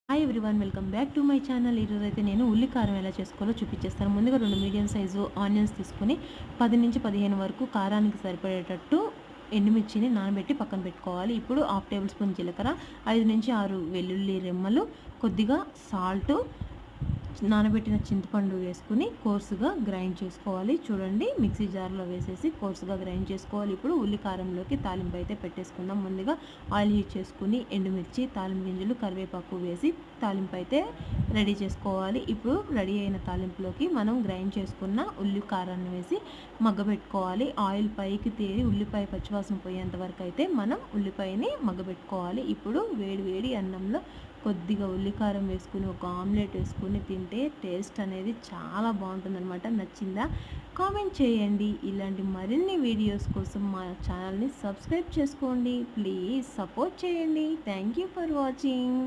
Hi everyone, welcome back to my channel. ఈరోజు అయితే నేను ఉల్లి కారం ఎలా చేసుకోవాలో చూపించేస్తాను. ముందుగా 2 మీడియం సైజు ఆనియన్స్ తీసుకొని 10 నుంచి 15 వరకు కారానికి సరిపడేటట్టు ఎండుమిర్చిని నానబెట్టి పక్కన పెట్టుకోవాలి. ఇప్పుడు హాఫ్ టేబుల్ స్పూన్ జీలకర్ర, 5 నుంచి 6 వెల్లుల్లి రెమ్మలు, కొద్దిగా సాల్ట్, నానబెట్టిన చింతపండు వేసుకుని కోర్సుగా గ్రైండ్ చేసుకోవాలి. చూడండి, మిక్సీ జార్లో వేసేసి కోర్సుగా గ్రైండ్ చేసుకోవాలి. ఇప్పుడు ఉల్లి కారంలోకి తాలింపు అయితే పెట్టేసుకుందాం. ముందుగా ఆయిల్ హీట్ చేసుకుని ఎండుమిర్చి, తాలింపు గింజలు, కరివేపాకు వేసి తాలింపు అయితే రెడీ చేసుకోవాలి. ఇప్పుడు రెడీ అయిన తాలింపులోకి మనం గ్రైండ్ చేసుకున్న ఉల్లి కారాన్ని వేసి మగ్గబెట్టుకోవాలి. ఆయిల్ పైకి తేరి ఉల్లిపాయ పచ్చివాసన పోయేంత వరకు అయితే మనం ఉల్లిపాయని మగ్గబెట్టుకోవాలి. ఇప్పుడు వేడి వేడి అన్నంలో కొద్దిగా ఉల్లికారం వేసుకుని ఒక ఆమ్లెట్ వేసుకుని తింటే టేస్ట్ అనేది చాలా బాగుంటుందన్నమాట. నచ్చిందా? కామెంట్ చేయండి. ఇలాంటి మరిన్ని వీడియోస్ కోసం మా ఛానల్ని సబ్స్క్రైబ్ చేసుకోండి. ప్లీజ్ సపోర్ట్ చేయండి. Thank you for watching.